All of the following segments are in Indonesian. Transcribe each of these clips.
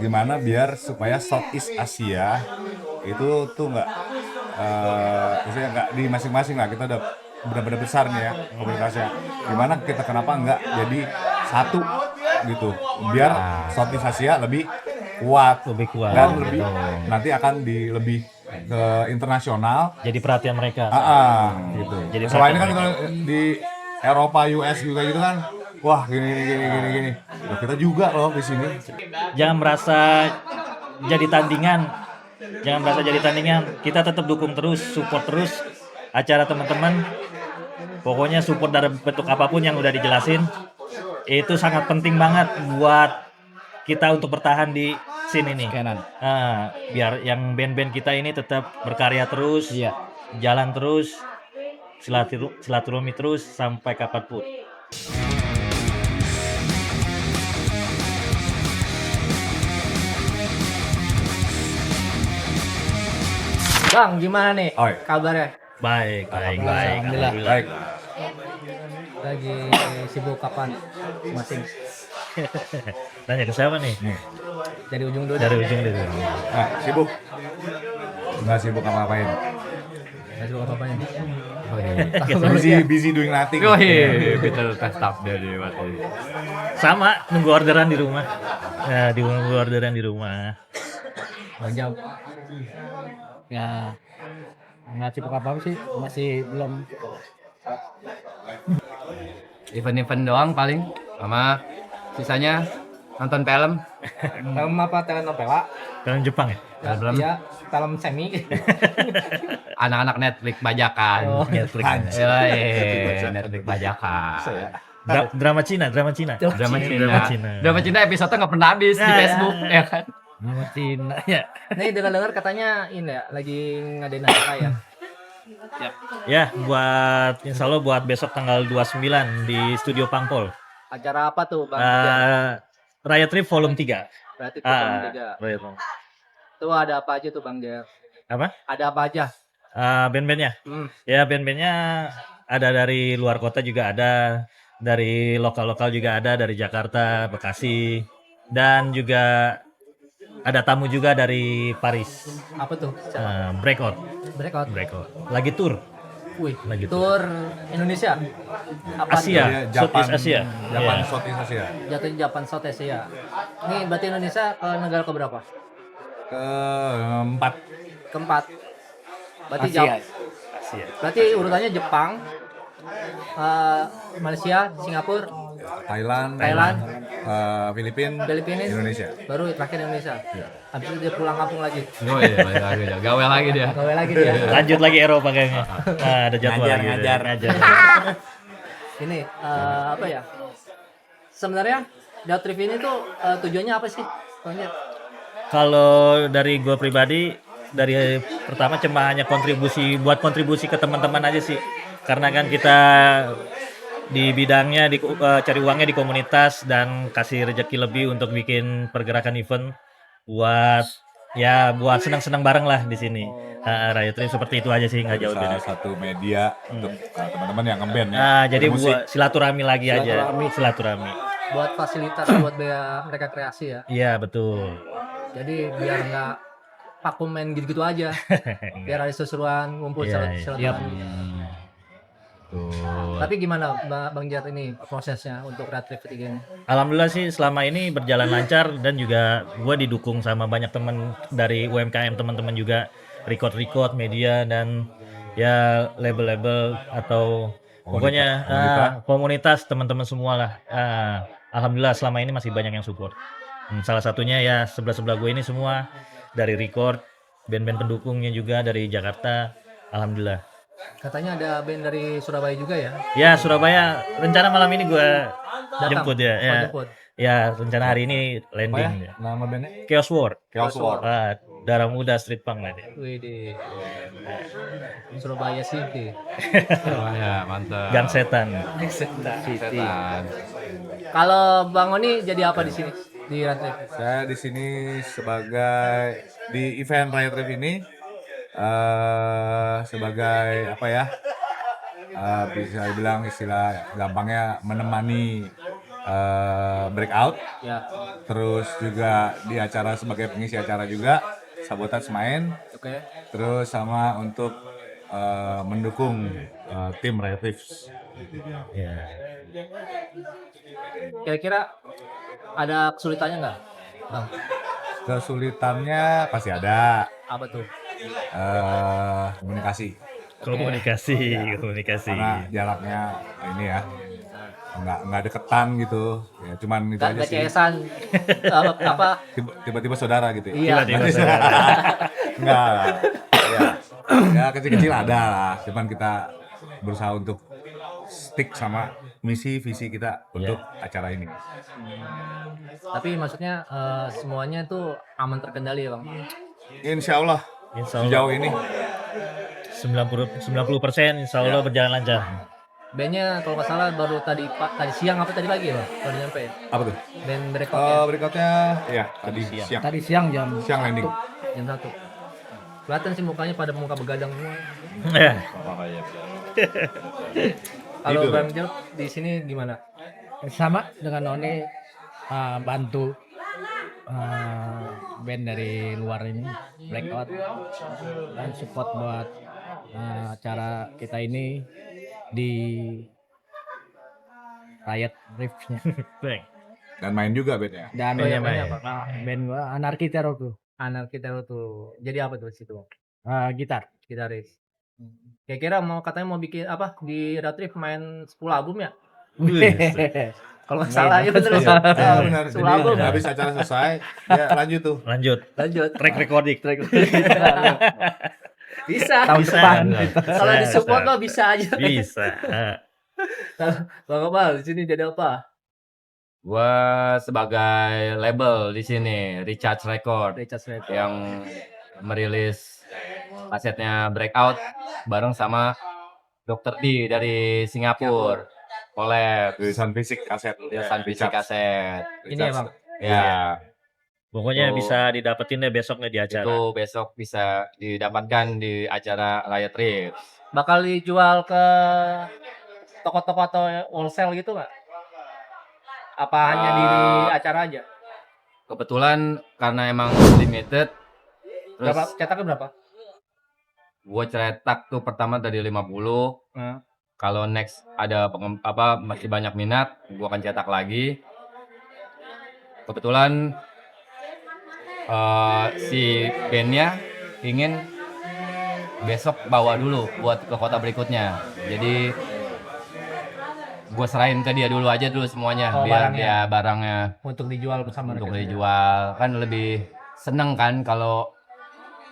gimana biar supaya Southeast Asia itu tuh nggak maksudnya nggak di masing-masing lah, kita udah benar-benar besar nih ya komunitasnya. Gimana kita kenapa nggak jadi satu gitu, biar Southeast Asia lebih kuat Lebih kuat dan gitu. lebih nanti akan lebih ke internasional. Jadi perhatian mereka. Gitu. Jadi Selain kan perhatian kalau di Eropa, US juga gitu kan, wah gini. Loh, kita juga loh di sini. Jangan merasa jadi tandingan. Jangan merasa jadi tandingan. Kita tetap dukung terus, support terus acara teman-teman. Pokoknya support dalam bentuk apapun yang udah dijelasin. Itu sangat penting banget buat kita untuk bertahan di scene ini. Biar yang band-band kita ini tetap berkarya terus, jalan terus, silaturahmi terus sampai kapanpun. Bang, gimana nih Oi. kabarnya? Baik. Alhamdulillah. Baik. Lagi sibuk kapan masing? Tanya ke siapa nih? Dari ujung dulu. Dari ujung dulu. Nah, sibuk? Nggak sibuk apa-apain. Dari sibuk apa-apanya? Busy doing nothing. Betul tetap dari waktu. Sama, nunggu orderan di rumah. Ya, nunggu orderan di rumah. Bang Jam. Ya, nggak sibuk apa sih, masih belum. Event-event doang paling, sama sisanya nonton film. Film apa, telenovela? Film Jepang ya? Film Iya, film semi. anak-anak Netflix bajakan. Oh. Netflix. Netflix bajakan. Drama Cina. Drama Drama Cina. Cina. Drama Cina episode nggak pernah habis di Facebook ya kan. Nama Cina ya. Nih dengar-dengar katanya ini ya, lagi ngadain acara ya. Ya, insya Allah buat besok tanggal 29 di Studio Pangpol. Acara apa tuh, Bang? Jan? Raya Trip Volume 3. Berarti tuh Bang Jaga. Raya Trip. Tuh ada apa aja tuh, Bang Jan? Apa? Ada apa aja? Band-bandnya? Hmm. Ya, band-bandnya ada dari luar kota juga ada, dari lokal-lokal juga ada, dari Jakarta, Bekasi, dan juga ada tamu juga dari Paris. Apa tuh? Breakout. Lagi tour. Wih, Lagi tour Indonesia. Apa Asia, Japan, Southeast Asia. Japan, Iya. Southeast Asia. Jatuh Japan South Asia. Nih berarti Indonesia ke negara keberapa? Keempat. Keempat. Berarti Asia. berarti urutannya Jepang, Malaysia, Singapura, Thailand, Filipina, Filipina, Indonesia. baru terakhir Indonesia. Habis itu dia pulang kampung lagi. Oh iya, balik lagi dia. Gawe lagi dia. Gawe lagi dia. Lanjut lagi Eropa kayaknya. Ada jadwal lagi. Ngajar. Ini apa ya? Sebenarnya Road Trip ini tuh tujuannya apa sih? Soalnya Kalau dari gue pribadi, dari pertama cuma hanya kontribusi ke teman-teman aja sih. Karena kan kita di bidangnya cari uangnya di komunitas dan kasih rezeki lebih untuk bikin pergerakan event buat senang-senang bareng lah di sini. Raya Trip seperti itu aja sih, nggak jauh beda. Salah satu media untuk teman-teman yang ngeband ya. Jadi Bermusik. buat silaturahmi lagi aja. Silaturahmi. buat fasilitas buat mereka kreasi ya. Iya betul. Jadi biar nggak vakum main gitu-gitu aja. Biar ada seseruan ngumpul Iya, silaturahmi. Tuh. Tapi gimana Bang Jar ini prosesnya untuk Road Trip ketiga ini? Alhamdulillah sih selama ini berjalan lancar dan juga gue didukung sama banyak teman dari UMKM, teman-teman juga record media dan ya label-label atau pokoknya komunitas teman-teman semua lah. Alhamdulillah selama ini masih banyak yang support. Salah satunya ya sebelah gue ini semua dari record, band-band pendukungnya juga dari Jakarta. Alhamdulillah. Katanya ada band dari Surabaya juga ya? Ya Surabaya rencana malam ini gue jemput ya. Oh, jemput. Ya rencana hari ini landing. Ya. Nama bandnya? Chaos War. Darah Muda Street Punk lah dia. Wih di Surabaya City. Oh ya, mantap. Gang Setan. Setan. Kalau Bang Oni jadi apa di sini di Road Trip? Saya di sini sebagai di event Raya Trip ini sebagai apa ya? Bisa dibilang istilah gampangnya menemani breakout, Ya. terus juga di acara sebagai pengisi acara juga, Sabotage main, Oke. terus sama untuk mendukung tim Riot Thieves. Ya. Kira-kira ada kesulitannya nggak, Bang? Kesulitannya pasti ada, Apa tuh? komunikasi, Komunikasi. karena jaraknya ini ya nggak deketan gitu, ya cuman itu aja Gak sih. CS-an apa? Tiba-tiba saudara gitu ya. Iya. Tiba-tiba saudara. Enggak lah. Ya kecil-kecil ada lah. Cuman kita berusaha untuk stick sama misi visi kita untuk acara ini. Tapi maksudnya semuanya itu aman terkendali ya, Bang? Insya Allah Insya Allah sejauh ini 90% insya Allah berjalan lancar. Bandnya kalau nggak salah baru tadi siang apa tadi pagi ya, Bang? Baru nyampe ya? apa tuh? Band breakoutnya Berikutnya ya tadi siang. Tadi siang jam Siang landing. jam 1. Kelihatan sih mukanya pada muka begadang semua. Ya. Kalau Tidur. Bang Jo di sini gimana? sama dengan Noni bantu band dari luar ini Blackout dan support buat acara kita ini di Riot Riffs-nya. Baik. Dan main juga bednya. Dan Oh, iya, main. band gua Anarchy Terror tuh Anak kita tuh. Jadi apa tuh di situ, Bang? gitar. Gitaris. Kira-kira katanya mau bikin apa di Ratrip main 10 album ya? Kalau nggak salah ya bener. Ya benar. 10 Jadi album. habis acara selesai, ya lanjut tuh. Lanjut. Lanjut. Track recording. Bisa. Tahun Bisa. depan. Kalau di support mah bisa aja. Bisa. Bang Kebal di sini jadi apa? Gua sebagai label di sini, Recharge Record, Richard Smith. yang merilis kasetnya Breakout bareng sama Dr. D dari Singapura. Collab, Tulisan fisik kaset. tulisan fisik kaset. Ini ya, Bang. Ya, Pokoknya Tuh. bisa didapetin deh besok nih di acara. itu besok bisa didapatkan di acara Riot Riff. Bakal dijual ke toko-toko atau wholesale gitu nggak? Apa hanya di acara aja? Kebetulan karena emang limited, terus Berapa? Cetaknya berapa? gue cetak tuh pertama dari 50. Hmm. Kalau next ada masih banyak minat, gue akan cetak lagi. Kebetulan si bandnya ingin besok bawa dulu buat ke kota berikutnya. Jadi gue serahin ke dia dulu aja dulu semuanya, Oh, biar barangnya. dia barangnya Untuk dijual bersama untuk mereka. dijual. Kan lebih seneng kan kalau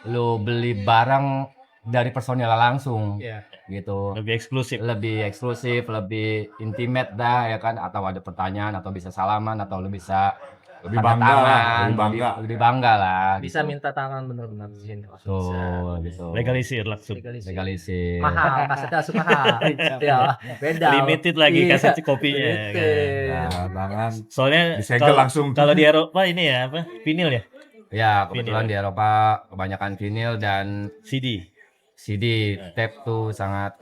lu beli barang dari personil langsung Iya. gitu. Lebih eksklusif. Lebih eksklusif, lebih intimate dah ya kan, atau ada pertanyaan atau bisa salaman atau lu bisa Lebih tanda bangga lah, tangan, lebih bangga. lebih bangga lah. Bisa gitu. minta tangan bener-bener di sini. Tuh, gitu. Legalisir langsung. Legalisir. Mahal, kasetnya langsung mahal. Ya, beda. Limited lagi Iya, kaset kopinya. limited. Nah, tangan Soalnya disegel kalau langsung. kalau di Eropa ini ya apa? Vinyl ya? Ya, kebetulan di Eropa kebanyakan vinyl dan CD. CD, tape tuh sangat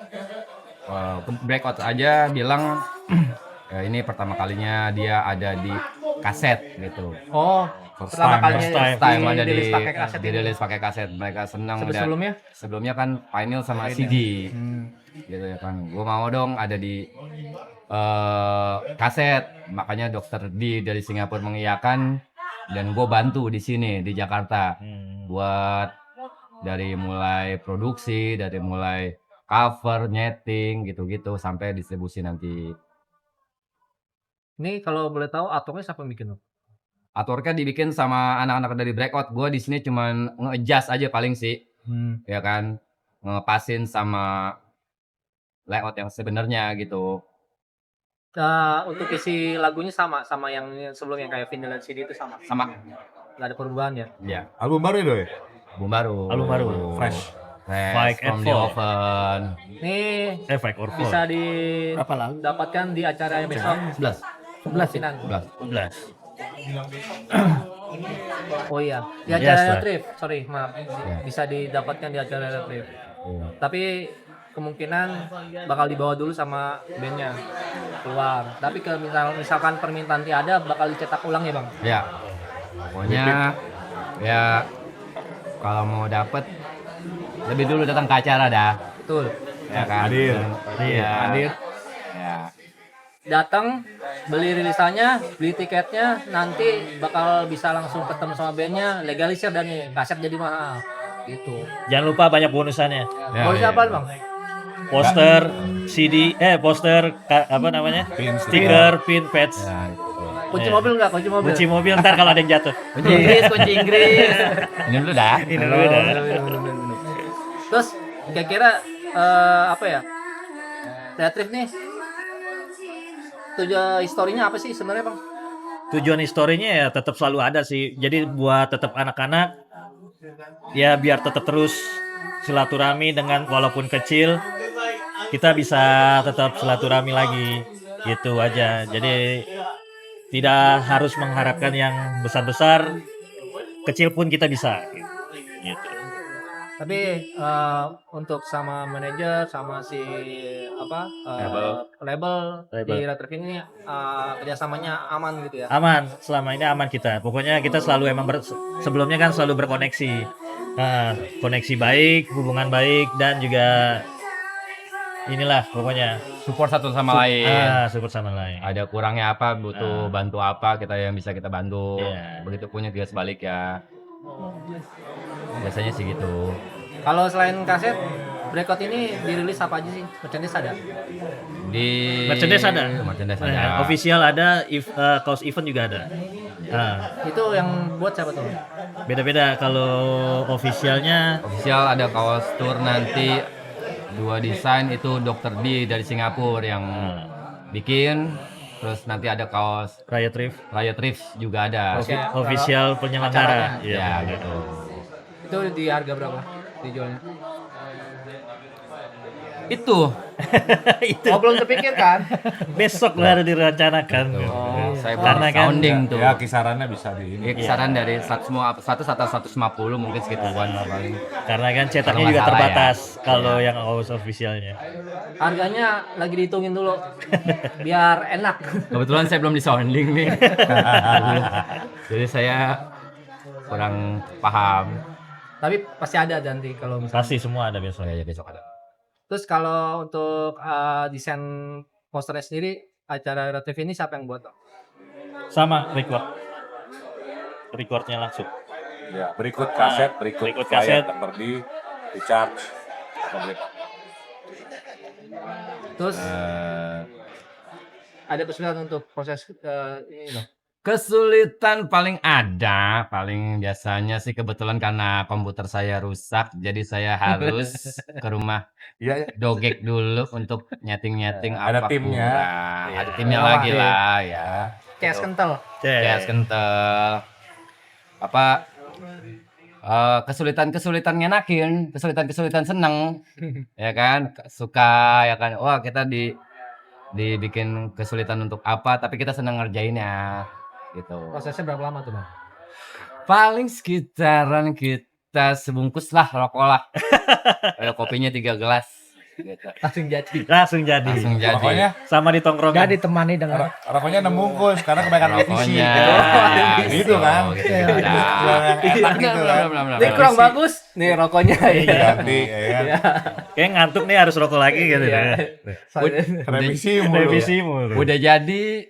Breakout aja bilang ya ini pertama kalinya dia ada di kaset gitu. Oh, First pertama time, kalinya first time. Time ada dirilis pakai kaset ini. dirilis pakai kaset. Mereka senang dan Sebelumnya? sebelumnya kan vinyl sama CD. Gitu ya kan. Gue mau dong ada di kaset. Makanya Dokter D dari Singapura mengiyakan dan gue bantu di sini di Jakarta buat dari mulai produksi, dari mulai cover, nyeting gitu-gitu sampai distribusi nanti. Ini kalau boleh tahu artworknya siapa yang bikin? Artworknya dibikin sama anak-anak dari Breakout. Gue di sini cuman nge-adjust aja paling sih, ya kan, ngepasin sama layout yang sebenarnya gitu. Untuk isi lagunya sama yang sebelumnya kayak vinyl dan CD itu sama. Sama, Nggak ada perubahan ya. ya, album baru ya, Doy? album baru. Album baru. Fresh. Fight and from the Fall. oven. Nih Efek or bisa Berapa lagu? didapatkan di acara yang besok 11. 11 Sinan. 11. 11. Oh iya, di Yes, acara lah. Retrieve. Sorry, maaf. Bisa didapatkan di acara Retrieve. Iya. Tapi kemungkinan bakal dibawa dulu sama bandnya keluar. Tapi misalkan permintaan tiada bakal dicetak ulang ya bang. Ya, pokoknya ya kalau mau dapet lebih dulu datang ke acara dah, Betul. ya kan? Hadir. Iya. Hadir. Ya. Datang beli rilisannya, beli tiketnya, nanti bakal bisa langsung ketemu sama bandnya, legalisir dan nih kaset jadi mahal. Gitu. Jangan lupa banyak bonusannya. Ya, Bonus ya. apa bang? Poster, CD, poster, apa namanya? Pin, Stiker, pin, patch. Ya, gitu. Kunci mobil nggak? Kunci mobil. Kunci mobil ntar kalau ada yang jatuh. Kunci Inggris, kunci Inggris. Ini dulu dah. Ini dulu dah. Terus kira-kira apa ya? Teatrif nih tujuan historinya apa sih sebenarnya bang? Tujuan historinya ya tetap selalu ada sih. Jadi buat tetap anak-anak ya biar tetap terus silaturahmi dengan walaupun kecil kita bisa tetap silaturahmi lagi gitu aja. Jadi tidak harus mengharapkan yang besar-besar, kecil pun kita bisa gitu. Tapi untuk sama manajer sama si apa label di Retrif ini kerjasamanya aman gitu ya? Aman, selama ini aman kita. Pokoknya kita selalu emang sebelumnya kan selalu berkoneksi. Nah, koneksi baik, hubungan baik dan juga inilah pokoknya Support satu sama lain. support sama lain. Ada kurangnya apa, butuh bantu apa, kita yang bisa kita bantu. Iya. Begitu punya juga sebalik ya. Biasanya sih gitu. Kalau selain kaset, Breakout ini dirilis apa aja sih? Merchandise ada? Di Merchandise ada. Merchandise Nah, ada. official ada, kaos event juga ada. Nah, Itu yang buat siapa tuh? beda-beda kalau officialnya Official ada kaos tour nanti 2 desain itu Dr. D dari Singapura yang bikin. Terus nanti ada kaos Riot Reef, Riot Reefs juga ada. official penyelenggara. Ya gitu. Itu di harga berapa dijualnya? Itu. Itu Oh belum terpikirkan? besok baru direncanakan. Saya Karena baru kan sounding tuh. Ya kisarannya bisa di ini. Ya, kisaran dari 100 atau 150 mungkin segituan lah paling. Karena kan cetaknya Kalau juga nggak salah terbatas kalau yang kaos officialnya. Harganya lagi dihitungin dulu biar enak. Kebetulan saya belum di sounding nih. Jadi saya kurang paham. Tapi pasti ada nanti kalau misalnya. Pasti semua ada besok. Ya besok ada. Terus kalau untuk desain posternya sendiri acara Retrif ini siapa yang buat? Sama recordnya langsung. Ya, berikut kaset, berikut kaset. Dr. D, recharge. Komplit. Terus ada kesulitan untuk proses ini loh. Kesulitan paling biasanya sih kebetulan karena komputer saya rusak, jadi saya harus ke rumah Iya, ya. dogek dulu untuk nyeting-nyeting Ada apa timnya. kurang. Ada timnya Oh, lagi iya. lah ya. Case kental. Gas kental. Apa kesulitan ngenakin, kesulitan seneng, ya kan, suka ya kan, wah kita dibikin kesulitan untuk apa, tapi kita senang ngerjainnya, gitu. Prosesnya berapa lama tuh bang? Paling sekitaran kita sebungkus lah rokok lah, kopinya 3 gelas, gitu. Langsung jadi. Langsung jadi. Langsung jadi. Pokoknya Sama di tongkrongan. Dan ditemani dengan rokoknya 6 bungkus karena kebanyakan revisi. Rokoknya, Gitu kan. gitu, Yang gitu. enak gitu kan. Ini kurang bagus. Nih rokoknya. Ganti, ya kan. Kayak ngantuk nih harus rokok lagi gitu. Revisi mulu. Revisi mulu. Udah jadi,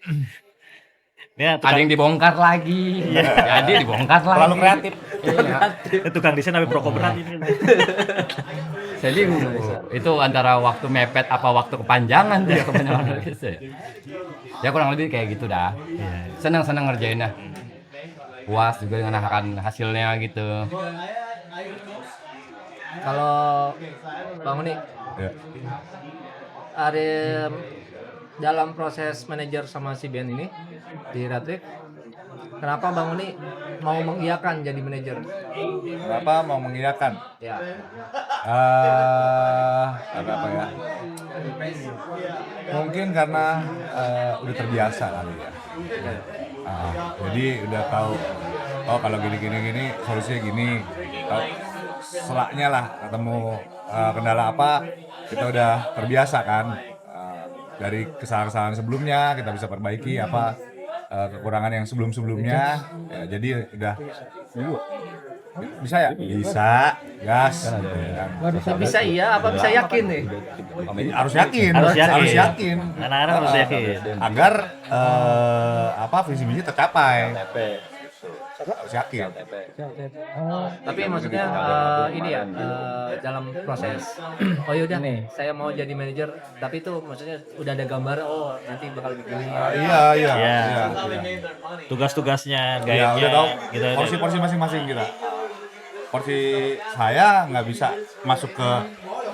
Ini ada yang dibongkar lagi, jadi dibongkar lagi. Terlalu kreatif. Iya. tukang desain tapi rokok berat ini. Jadi itu antara waktu mepet apa waktu kepanjangan tuh kepanjangan gitu. Ya kurang lebih kayak gitu dah. Senang-senang ngerjainnya. Puas juga dengan akan hasilnya gitu. Kalau Bang Uni Ya. ada dalam proses manajer sama si band ini di Retrif, kenapa Bang Uni mau mengiyakan jadi manajer? Kenapa mau mengiyakan? Ya. Karena apa ya? Mungkin karena udah terbiasa kali ya. Jadi udah tahu. Oh kalau gini solusinya gini. Selaknya lah ketemu kendala apa kita udah terbiasa kan. Dari kesalahan-kesalahan sebelumnya kita bisa perbaiki apa kekurangan yang sebelum-sebelumnya. Ya, jadi udah bisa ya? Bisa, gas. Bisa iya apa bisa yakin nih? Harus yakin, Harus yakin. yakin. Anak-anak harus yakin. Agar visi misi tercapai. Harus yakin. Tapi maksudnya ini ya dalam proses oh yaudah nih saya mau jadi manajer tapi itu maksudnya udah ada gambar oh nanti bakal begini. Iya. Iya. Tugas-tugasnya, Ya, guide-nya udah tahu gitu ada. porsi-porsi masing-masing kita. Porsi saya nggak bisa masuk ke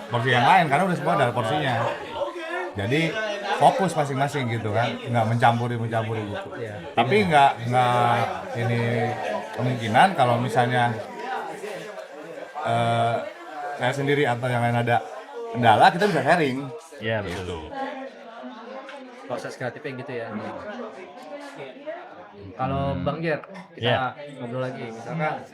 porsi yang lain karena udah semua ada porsinya. Jadi fokus masing-masing gitu kan, nggak mencampuri gitu. Tapi nggak ini kemungkinan kalau misalnya saya sendiri atau yang lain ada kendala kita bisa sharing. Iya, betul. Proses kreatifnya gitu ya. Kalau Bang Jer, kita Ya. ngobrol lagi. Misalkan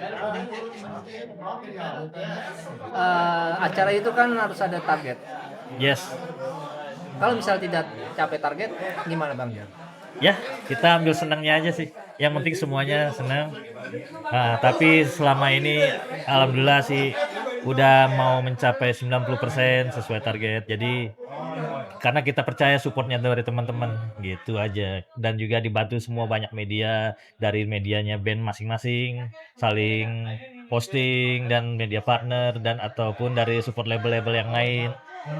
acara itu kan harus ada target. Yes. Kalau misalnya tidak capai target, gimana Bang Jer? Ya, kita ambil senangnya aja sih. Yang penting semuanya senang. Nah, tapi selama ini alhamdulillah sih udah mau mencapai 90% sesuai target. Jadi karena kita percaya supportnya dari teman-teman gitu aja. Dan juga dibantu semua banyak media, dari medianya band masing-masing saling posting dan media partner dan ataupun dari support label-label yang lain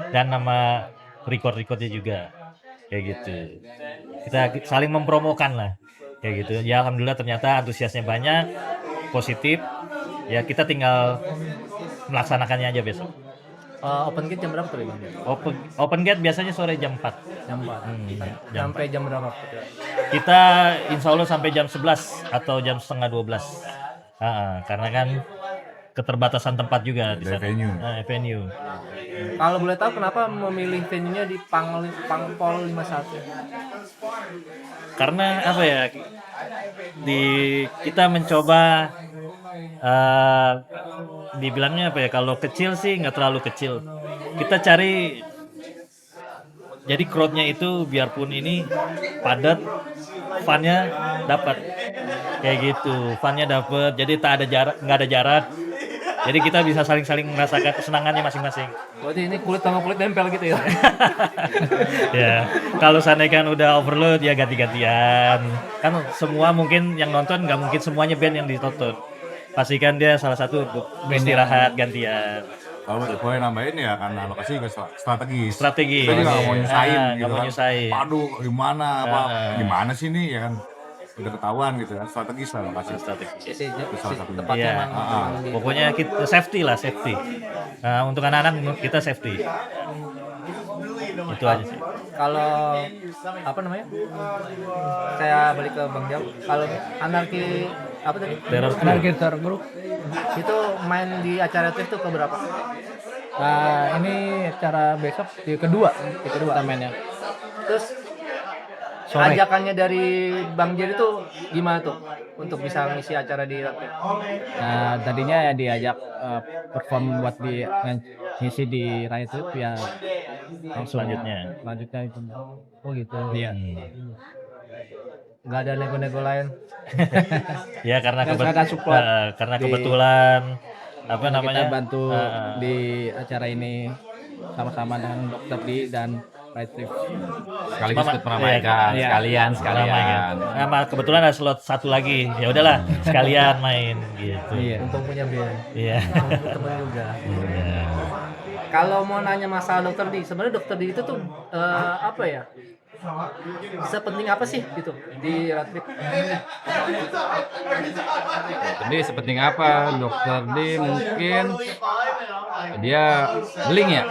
dan nama record-recordnya juga kayak gitu. Kita saling mempromokan lah kayak gitu. Ya alhamdulillah ternyata antusiasnya banyak, positif. Ya kita tinggal melaksanakannya aja besok. Open gate jam berapa tuh Bang Jer? Open gate biasanya sore jam 4. Jam 4. Jam Sampai jam berapa? Kita insya Allah sampai jam 11 atau jam setengah 12. Karena kan keterbatasan tempat juga di sana. Venue. Venue. Kalau boleh tahu kenapa memilih venue-nya di Pangpol 51? Karena apa ya? Kita mencoba dibilangnya apa ya? Kalau kecil sih nggak terlalu kecil. Kita cari jadi crowd-nya itu biarpun ini padat, fun-nya dapat kayak gitu. Fun-nya dapat. Jadi tak ada jarak, nggak ada jarak. Jadi kita bisa saling-saling merasakan kesenangannya masing-masing. Berarti ini kulit sama kulit nempel gitu ya? Ya, kalau seandainya kan udah overload ya ganti-gantian. Kan semua mungkin yang nonton nggak mungkin semuanya band yang ditonton. Pastikan dia salah satu istirahat gantian. Kalau boleh nambahin ya karena lokasi juga strategis. Strategi. Kita juga nggak mau nyusahin Nggak gitu mau kan. nyusahin. Waduh, gimana sih nih ya kan? Udah ketahuan gitu kan, strategis lah lokasi. Salah satunya. Tepatnya Iya. emang di- Pokoknya kita safety lah, safety. Nah, untuk anak-anak kita safety. Itu aja sih. Kalau apa namanya? Saya balik ke Bang Jam. Kalau anarki apa tadi? Teror crew. Anarki Terror Group. Itu main di acara itu ke berapa? Nah, ini acara besok di kedua kita mainnya. Terus Sore. ajakannya dari Bang Jer itu gimana tuh untuk bisa ngisi acara di Ratcliffe? Nah, tadinya ya diajak perform buat ngisi di Riot Trip ya langsung Selanjutnya. itu. Oh gitu. Iya. Nggak ada nego-nego lain? Ya karena Karena support karena di- kebetulan apa namanya? Kita bantu di acara ini sama-sama dengan Dr. D dan Riot Trip. Sekaligus ikut Iya. meramaikan, sekalian. Ramai kan. Nah, kebetulan ada slot satu lagi. Ya udahlah, sekalian main gitu. Iya. Mumpung punya band, Iya. mumpung temen juga. Iya. Kalau mau nanya masalah Dokter D, sebenarnya Dokter D itu tuh apa ya? Sepenting apa sih gitu di Ratcliffe? Jadi sepenting apa? Dokter D mungkin dia link ya?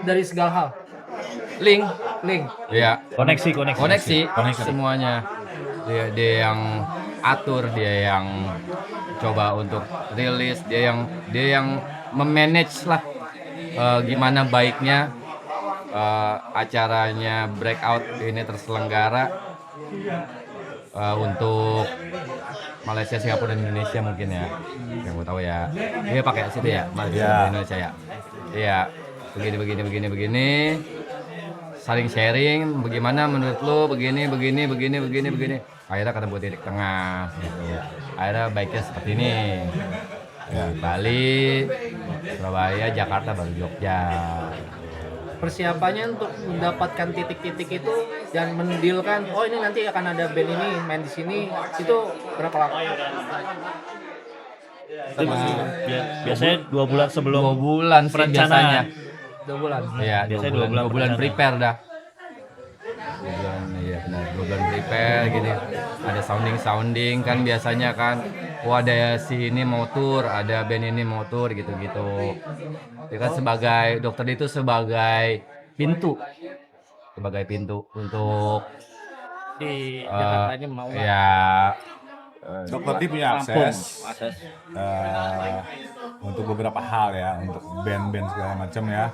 Dari segala hal. Link. Ya. Koneksi. Koneksi semuanya. Dia yang atur, dia yang coba untuk rilis, dia yang memanage lah gimana baiknya acaranya Breakout ini terselenggara untuk Malaysia, Singapura, dan Indonesia mungkin ya, yang gue tahu ya. Dia pakai situ ya, Malaysia, Iya. Indonesia ya. Iya. begini, saling sharing, bagaimana menurut lo, begini, akhirnya ketemu titik tengah gitu. Akhirnya baiknya seperti ini, Bali, Surabaya, Jakarta, baru Jogja. Persiapannya untuk mendapatkan titik-titik itu dan mendilkan, oh ini nanti akan ada band ini main di sini, itu berapa lama? Biasanya 2 bulan sebelum 2 bulan sih perencanaan. biasanya. 2 bulan. Iya, Biasanya 2 bulan, 2 bulan perencanaan. prepare dah. 2 bulan, iya benar, 2 bulan prepare gini. Ada sounding kan biasanya kan. Oh ada si ini mau tour, ada band ini mau tour gitu-gitu. Dia kan sebagai dokter itu sebagai pintu. Sebagai pintu untuk Di Jakarta ini mau nggak? ya Dokter D punya akses untuk beberapa hal ya, untuk band-band segala macam ya,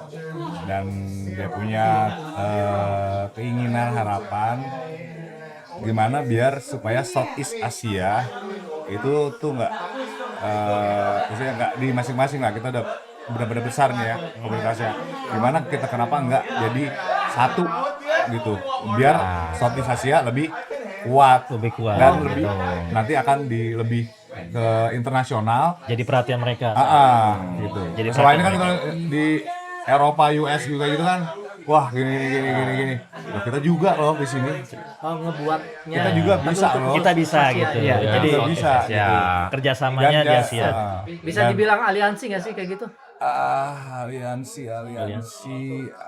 dan dia punya keinginan, harapan gimana biar supaya Southeast Asia itu tuh maksudnya nggak di masing-masing lah, kita udah benar-benar besar nih ya komunitasnya, gimana kita kenapa nggak jadi satu gitu, biar Southeast Asia lebih kuat dan lebih nanti akan lebih ke internasional. Jadi perhatian mereka. Gitu. Jadi Selain kan kalau di Eropa, US juga gitu kan, wah gini. Nah, kita juga loh di sini. Oh, ngebuatnya. Kita juga bisa loh. Kita bisa gitu. Iya, Jadi kita bisa ya. gitu. kerjasamanya di Asia. Bisa dibilang aliansi nggak sih kayak gitu? Aliansi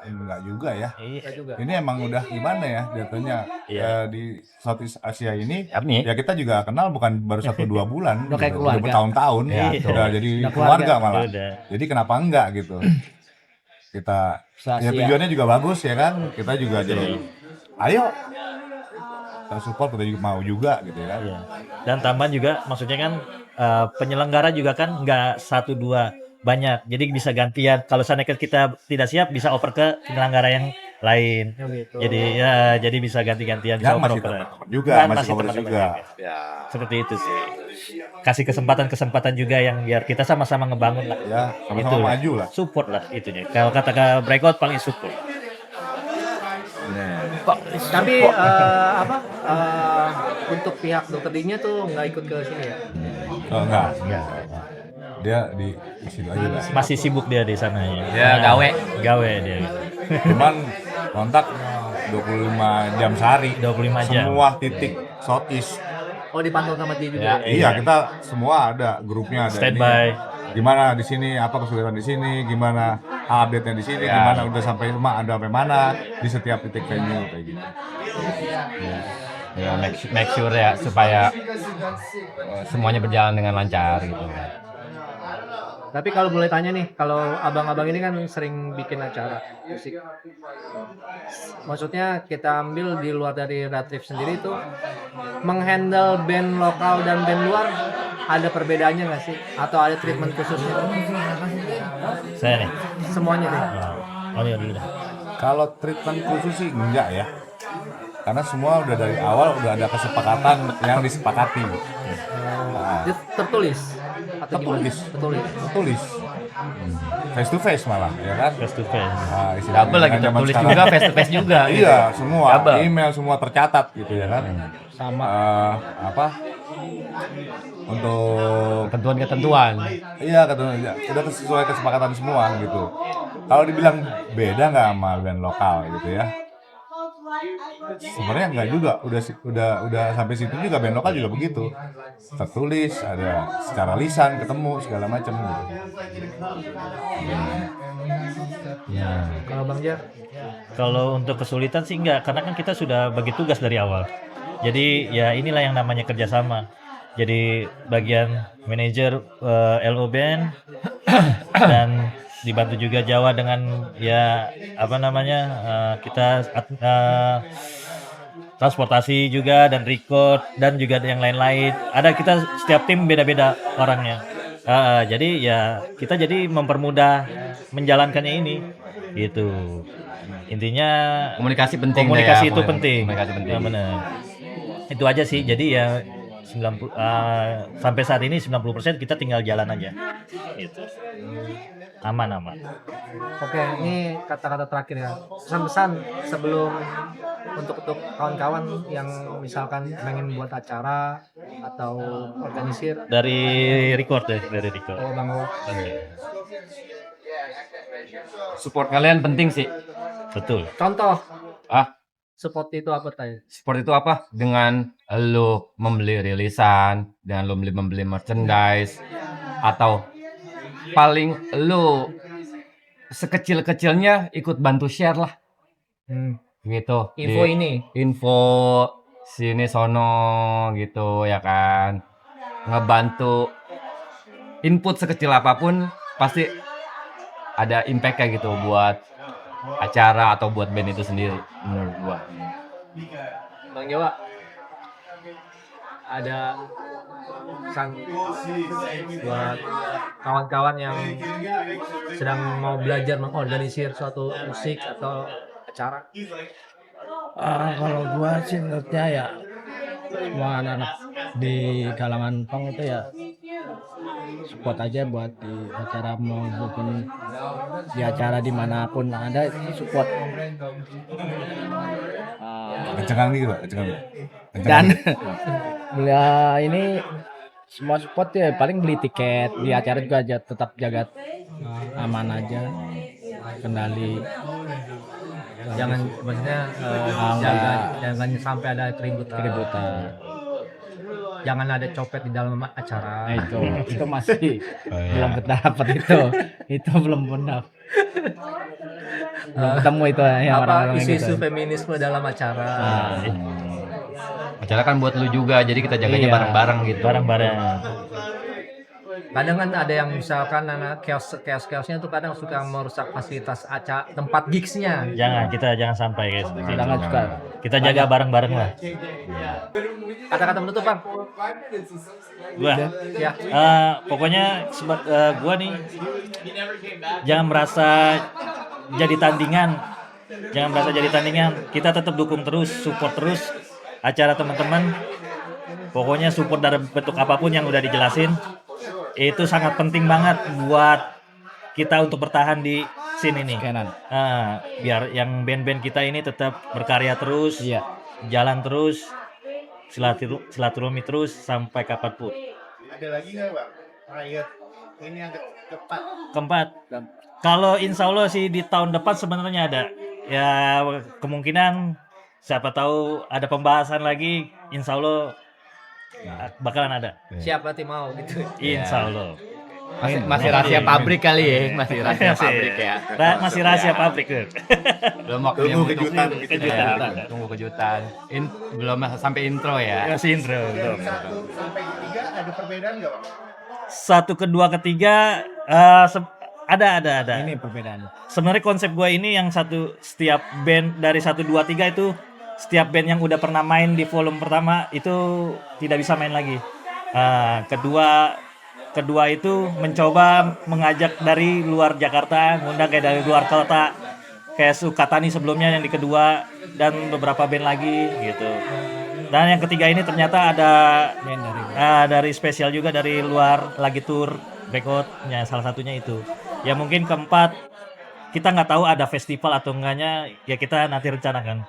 enggak juga ya. Nggak juga. Ini emang udah gimana ya jatuhnya di Southeast Asia ini. Nih. Ya kita juga kenal bukan baru 1-2 bulan, Udah kayak gitu. keluarga. Bertahun-tahun, udah jadi Udah keluarga keluarga. malah. Udah. Jadi kenapa enggak gitu? Kita ya tujuannya juga bagus ya kan, kita juga jadi ayo kita support, kita juga mau juga gitu ya kan. Iya. Dan tambahan juga maksudnya kan penyelenggara juga kan nggak 1-2, banyak. Jadi bisa gantian. Kalau seandainya kita tidak siap bisa oper ke penyelenggara yang lain. Oh, gitu. Jadi bisa ganti-gantian, bisa Yang masih oper-oper. teman-teman juga, Dan masih komunitas teman-teman juga. Seperti itu sih. Kasih kesempatan juga yang biar kita sama-sama ngebangun lah. Ya, sama-sama Gitu. maju lah. Support lah itunya. Kalau kata breakout paling support. Tapi untuk pihak dokter D-nya tuh nggak ikut ke sini ya? Oh, enggak. Dia di situ aja lah. Masih sibuk dia di sana ya. Ya, gawe. Gawe dia. Cuman kontak 25 jam sehari. 25 jam. Semua titik Southeast. Oh, dipantau sama dia juga. Iya, kita semua ada grupnya, ada Standby. ini. Gimana di sini, apa kesulitan di sini, gimana update-nya di sini, gimana udah sampai rumah, ada sampai mana di setiap titik venue kayak gitu. Ya, make sure ya supaya semuanya berjalan dengan lancar gitu. Tapi kalau boleh tanya nih, kalau abang-abang ini kan sering bikin acara musik. Maksudnya kita ambil di luar dari Ratrip sendiri tuh, menghandle band lokal dan band luar ada perbedaannya nggak sih? Atau ada treatment khususnya? Saya nih. Semuanya deh. Oh iya dulu dah. Kalau treatment khusus sih enggak ya. Karena semua udah dari awal udah ada kesepakatan yang disepakati. Dia tertulis atau gimana? Tertulis. Face to face malah, ya kan? Face to face. Nah, istilahnya Double lagi zaman tulis sekarang. juga face to face juga. gitu. Iya, semua Double. email semua tercatat gitu ya kan. Sama. Apa? Untuk Ketentuan-ketentuan. iya ketentuan udah sesuai kesepakatan semua gitu. Kalau dibilang beda nggak sama band lokal gitu ya? Sebenarnya nggak juga, udah sampai situ juga band lokal juga begitu, tertulis, ada secara lisan, ketemu segala macam gitu. Kalau Bang Jar, Kalau untuk kesulitan sih enggak, karena kan kita sudah bagi tugas dari awal. Jadi ya inilah yang namanya kerjasama. Jadi bagian manajer LO Band dan dibantu juga Jawa dengan ya apa namanya kita transportasi juga dan record dan juga yang lain-lain. Ada kita setiap tim beda-beda orangnya. Jadi ya kita jadi mempermudah menjalankannya ini gitu. Intinya Komunikasi penting. komunikasi deh ya, itu penting. Komunikasi penting. Ya, benar. Itu aja sih. Jadi ya 90 sampai saat ini 90% kita tinggal jalan aja. Gitu. aman. Oke, ini kata-kata terakhir ya. Pesan-pesan sebelum untuk kawan-kawan yang misalkan pengen buat acara atau organisir. Dari record. Oh, Bang Wo. Support kalian penting sih. Betul. Contoh Support itu apa tadi? Support itu apa? Dengan lo membeli rilisan, dengan lo membeli merchandise, atau paling lo sekecil-kecilnya ikut bantu share lah. Gitu. Info sini sono gitu ya kan. Ngebantu input sekecil apapun pasti ada impact kayak gitu buat acara atau buat band itu sendiri menurut gua. Bang Jawa, ada pesan buat kawan-kawan yang sedang mau belajar mengorganisir suatu musik atau acara? Kalau gua sih menurutnya ya semua anak-anak di kalangan punk itu ya support aja buat di acara mau bikin di acara dimanapun ada itu support. Kencengan gitu Pak, kencengan. Dan ya ini semua support ya paling beli tiket di acara juga aja tetap jaga aman aja kendali. Jangan maksudnya jangan sampai ada keributan. Jangan ada copet di dalam acara. Nah, itu masih belum dapat itu belum benar. Belum ketemu itu ya orang-orang Isu-isu gitu. feminisme dalam acara. Acara kan buat lu juga, jadi kita jaganya bareng-bareng gitu. Bareng-bareng. Kadang kan ada yang misalkan anak chaos-chaosnya tuh kadang suka merusak fasilitas acara tempat gigsnya. Kita jangan sampai guys. Jangan suka. Kita jaga bareng-bareng lah. Kata-kata menutup, Bang. Gua Ya. pokoknya gua nih jangan merasa jadi tandingan. Kita tetap dukung terus, support terus acara teman-teman. Pokoknya support dalam bentuk apapun yang udah dijelasin. Itu sangat penting banget buat kita untuk bertahan di scene ini. Biar yang band-band kita ini tetap berkarya terus, jalan terus, silaturahmi terus sampai kapanpun. Ada lagi nggak Bang? Terakhir ini yang Keempat, kalau insya Allah sih di tahun depan sebenarnya ada. Ya kemungkinan siapa tahu ada pembahasan lagi, insya Allah bakalan ada. Siap berarti mau gitu. Insya Allah. Masih rahasia pabrik kali ya, masih rahasia pabrik ya. Masih rahasia pabrik tuh. Belum waktunya Tunggu untuk kejutan. Kejutan. tunggu kejutan. Belum sampai intro ya. Masih intro. Belum. 1 sampai 3 ada perbedaan nggak Bang? 1, kedua, ketiga ada. Ini perbedaan. Sebenarnya konsep gue ini yang setiap band dari 1, 2, 3 itu setiap band yang udah pernah main di volume pertama itu tidak bisa main lagi. Kedua itu mencoba mengajak dari luar Jakarta, ngundang kayak dari luar kota, kayak Sukatani sebelumnya yang di kedua dan beberapa band lagi gitu. Dan yang ketiga ini ternyata ada Band dari spesial juga dari luar lagi tour rekodnya, salah satunya itu. Ya mungkin keempat kita nggak tahu ada festival atau enggaknya, ya kita nanti rencanakan.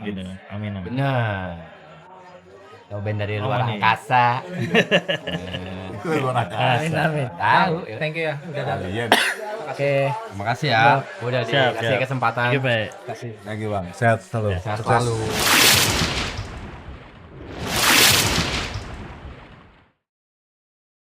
Gitu. Amin. Benar. Tahu band dari luar Aman nih. angkasa. Itu luar angkasa. Amin. Tahu. Thank you ya udah datang. Kalian. Oke. Terima kasih ya. Udah Siap, dikasih siap. kesempatan. Oke, baik. Thank you Bang. Sehat selalu. Sehat Sukses. selalu.